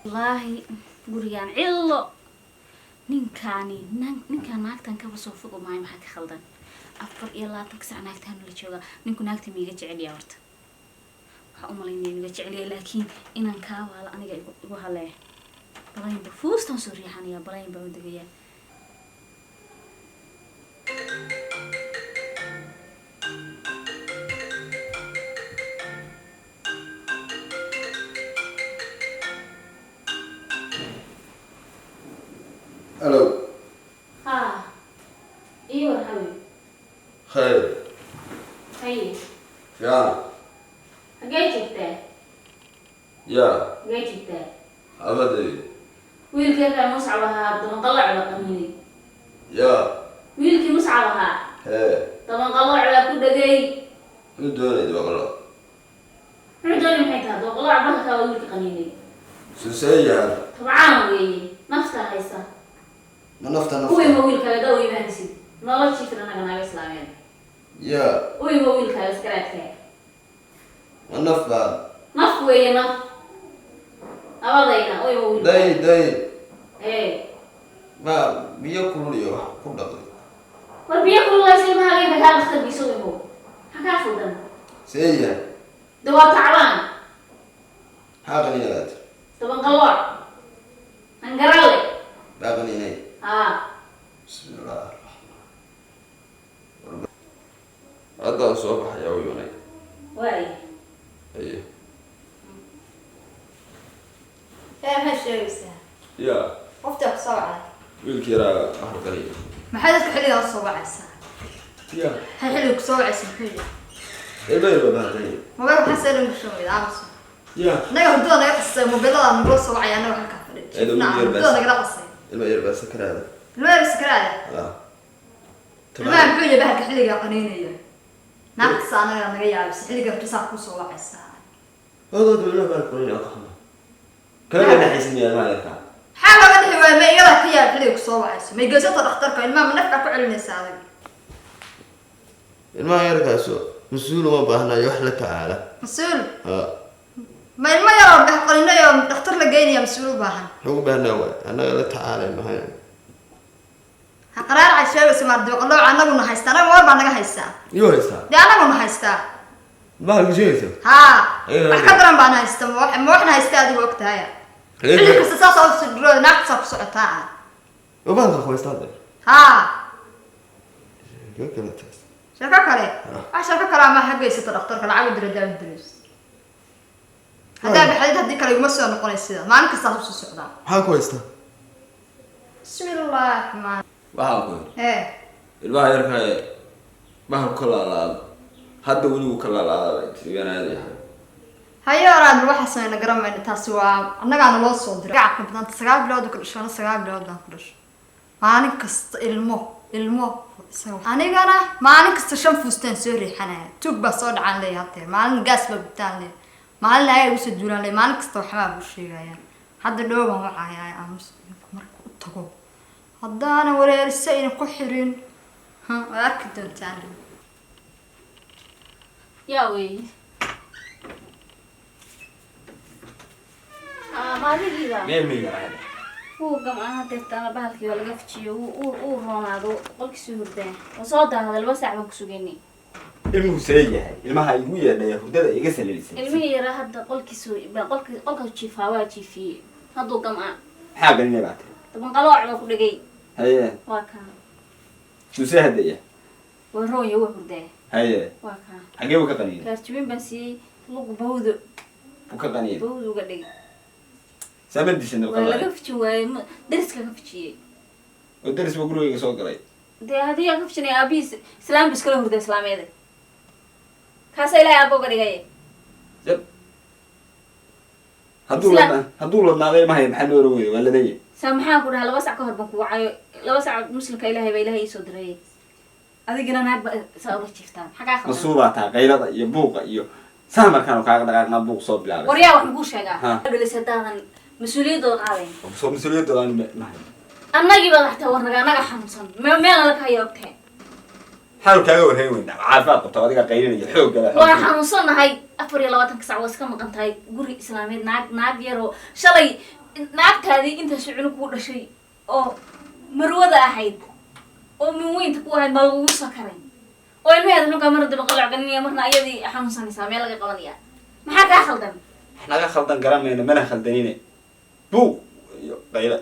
والله gurigan cillo ninkaan naagtan kaba soo fogo maayo maxaa ka khaldan 24 saac naagtan la jooga ninku naagta miiga jecel yahay horta waxa u malaynaya miiga jecel yahay laakiin inaan ka wala aniga igu halee balayn fuustan soo riixanaya balayn baa u dagaya الو ها ايوه حبيبي خير طيب يا جيت أبدي ويلك يا مصعبها بدنا نطلع على قميني يا ويلك مصعبها هي بدنا نطلع على كل دقي ندوني دو والله عندوني محيط هذا طلع بها ويلك قميني سوسية طبعا وي نفسها هيسا ما نفتا هو نفتا ويلك هذا ويبانسي ما لا شيء أنا كنا إسلامين يا هو ويلك هذا سكرتها ما نفتا نف وي نف أبغينا هو ويلك داي إيه ما بياكلوا لي واحد كل دقيقة وبياكل الله يسلم هاي بهذا مختل بيسويه حكى فودنا سيئة دواء تعبان حاغني لات تبغى نطلع هنقرأ باغني هي بسم الله الرحمن الرحيم هذا صباح يا ويوني واي ايه فاهم هالشيء يا افتح صوعة ويلكيرا أحد قريب ما حدث حلي الصوعة الساعة يا حلو كصوعة سحلي إيه بيربا بهذي ما بعرف حسنا شو إذا عمس يا نيجي بدون نقص موبايلات نقول صوعة يعني ولا كفر نعم بدون نقص المير بس سكر هذا المهم سكر هذا المهم حلي بهك حلي قنينية نقص أنا نجي بس حلي قبل تسعة صوعة الساعة هذا دولنا بالقرين أقحم كم نحسني يا مالك حاول قد هو ما يلا كيا حلي كصوعة ما يجوز تختار كلمة من نفع كل الناس ما يرجع سو مسؤول ما بهنا يحلى تعالى مسؤول ما يرى بحقنا يوم دكتور لقيني يا مسؤول باهن هو بهنا هو أنا لا تعالى ما هي قرار عشان بس ما ردوا قالوا عنا قلنا هيستا أنا ما بعنا هيستا يوهسا ده أنا قلنا هيستا ما هو جيته ها أحكي درام بعنا هيستا ما إحنا هيستا دي وقتها يا اللي كساسة صوت سدرو نقص بسعتها وبعد أخوي استاذ ها كيف كانت تحس شكرا عليه عشان فكرة ما حق يصير دكتور كلا عود رجال الدروس هذا بحديث هديك اللي يمسوا نقول السيدة ما أنك صاحب السعودة ها كويس بسم الله الرحمن وهاكو إيه الواحد يركع ما هو كل على هذا ولي كل على تبينا هذه هيا راد الواحد سنة نقرأ من تاسوا أنا قاعد نوصل درا قاعد بدنا تسقى بلاد وكل شيء أنا سقى بلاد ناكلش ما أنا كست المو أنا ما أنا كست شم فستان سوري حنا توك بصود عن لي هاتي ما أنا قاس ببتان لي ما أنا لا يوسد جولان لي ما أنا كست وحباب وشيء يعني هذا اللي هو معايا أمس مركو تقول هذا أنا ولا السين قحرين ها وأكيد أنت عندي يا وي ما أدري إذا مين هذا هو كم أنا تفتح بهالك ولا قفتشي هو رونالدو قلك سهردان وصوت هذا الوسع بكسوجني ilmuhu seeyahay ilmaha igu yeedhay hurdada iga saleelisay المي يرى هذا قلك سوي قلك تشيف هواجي في هذا كم maxaa galinay baad طبعا قلوع ما كل جاي haye واكان suu hadaya وروي هو هردان haye واكان xagee uu ka qaniin كارتبين بس لوق بودو uu ka qaniin بودو قدي sabadisna ولا قفتشي درس كفتشي oo daris baa gurigayga soo galay ده هذه قفتشني أبي إسلام بس كله هرد إسلام هذا كاسة إلى أبو قدي جاي jab hadduu ladnaaday mahay maxaa loo raweeyay waa ladayay سامحا كده هلا وسع كهر بنكو عاي لا وسع مسلم كإلهي بإلهي يسودري هذه جنا ناقب سأقول شفتان حاجة آخر masuubaa taa qaylada iyo buuqa iyo saa markaan kaaga dhaqaaqnaa buuq soo bilaabay وريا وحنقول شيء قال سدانا مسؤولية دول قاضي soo mas-uuliyadooda aan mahay أنا جيب هذا حتى ورنا أنا حمصن ما أنا لك هاي وقتها xaal kaaga warhayn weyn caafimaad qabto adiga qaylinaya xoog gala وأنا حمصن هاي أفر يلا واتن كسر واسكم قنت هاي جوري إسلامي ناق يرو شلي naagtaadii intaas cunug ku dhashay oo marwada ahayd oo min weynta ku ahayd ma lagu sakaray oo ilmaheeda xunka mar dib qalac ganniya marna ayadii xanuunsanaysaa meel laga qabanaya maxaa kaa khaldan naga khaldan garanayna mana khaldanine buuq iyo qayla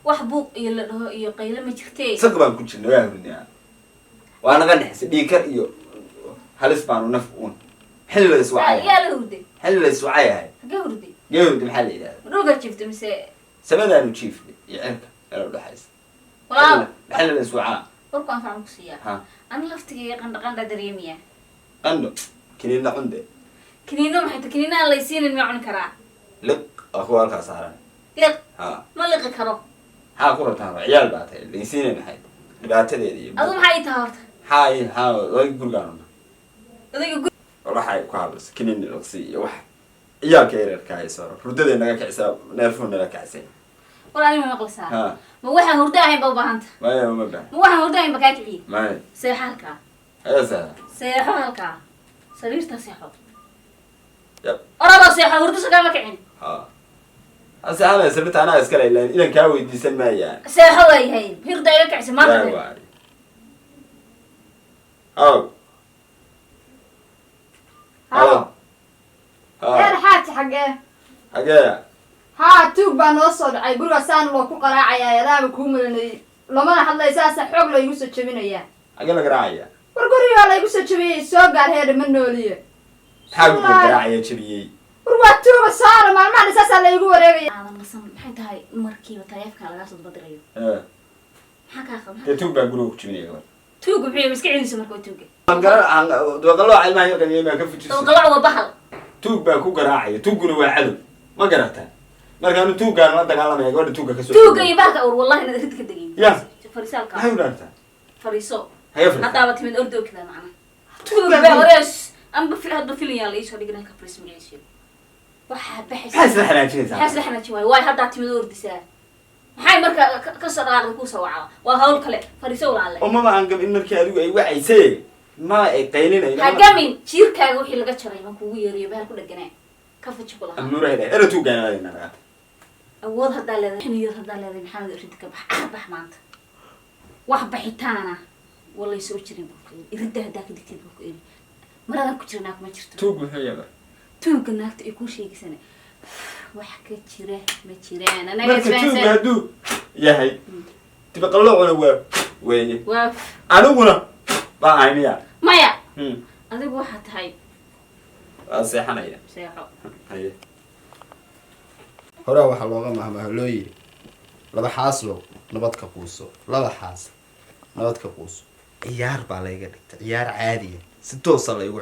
wax buuq iyo la dhaho iyo qayla ma jirtee sag baan ku jirnay waa hurdnaa waa naga dhexsay dhiikar iyo halis baanu naf uun xilli la iswacay yaa la hurday xilli la iswacay ahay hagee hurday geewdi maxaa la yidhahdaa dhulka jiifta mise samadaanu jiifnay iyo cirka meel u dhexaysa walaal xilli la iswacaa warkaan faan ku siiyaa ha ani laftigay qandha dareemiya qandho kiniinna cunde kiniino maxay tahay kiniina aan laysiinin ma cuni karaa liq waa kuwa halkaa saaran liq ha ma liqi karo maxaa ku rabtaan ciyaal baa tahay laysiina maxay dhibaatadeeda iyo adu maxay tahay horta maxaa laga gurgaanuna adiga waxay ku hadlaysa kiniin liqsi iyo wax ciyaalka yareerka ay soo hurdada naga kicisaa neerfuhu naga kicisay walaal ma maqlaysaa ha ma waxaan hurda ahayn ba u baahanta maya ma baa ma waxaan hurda ahayn ba kaa kiciye maya seexo halkaa ayasa seexo halkaa sariirta seexo yab orada seexo hurda sagama kicin ha ase hada sabta ana iska leeyahay idan ka weydiisan maayaan seexo wayahay hurda iga kicisa maanta aw halo ha yar xaati xagee agaya haa tuug baa noo soo dhacay guriga saan loo ku qaraacayaa adaaba kuu malanayay lamana hadlay saasa xoog laygu soo jabinayaa aga la garaacaya war gurigaa laygu soo jabiyey soo gaar heedha ma nooliye maxaa ku garaacaya jabiyey war waa tuuga saara maalmahan saasaa laygu wareegaya aadan nasan maxay tahay markiiba taleefka lagaa soo badirayo ee maxaa kaa qaban dee tuug baa guriga ku jibinaya gabar tuuga muxuu iska celiso marka waa tuuga aan garan aan doqolo ilmaha yar qaniye ma ka fujiso dawqalac waa bahal tuug baa ku garaacaya tuuguna waa cadow ma garataa markaanu tuuggaan la dagaalamaya gabadha tuugga ka soo tuuga iyo bahalka ur wallahi inaad rid ka degin ya fariisaalka maxay u dhaartaa fariiso haya fariis haddaaba timid ordo kida macna tuuga baa horees amba hadba filayaa la iisoo dhigin halka fariis magaciisa waxaa baxaysa maxay isla xanaajinaysaa maxay isla xanaajin waay haddaa timid ordisaa maxay marka ka soo dhaqaaqda ku soo wacaa waa hawl kale fariiso walaale umama aan gam in markii adigu ay wacaysay ma ay qaylinayna hagamin jiirkaaga wixii laga jaray ma kugu yeeriyo bahal ku dhaganaa ka faji ku lahaa amnuurahay era tuuggaan aadayna naga awood haddaa leedahay niyad haddaa leedahay maxamed irid ka bax bax maanta wax baxitaana walay soo jirin buu iridda haddaa ka digtid buu ku eri maradan ku jirnaa kuma jirto tuug muxuu yahay tuugga naagta ay kuu sheegaysana wax ka jira ma jiraan anaga marka tuugga isfahansan hadduu yahay tibaqalloocuna waa weeye waa aniguna baa ayniya maya adigu waxaa tahay waa seexanaya seexo haye horaa waxaa looga mahmaha loo yidhi laba xaaslow nabad ka quuso laba xaas nabad ka quuso ciyaar baa layga dhigtay ciyaar caadiya si toosa laygu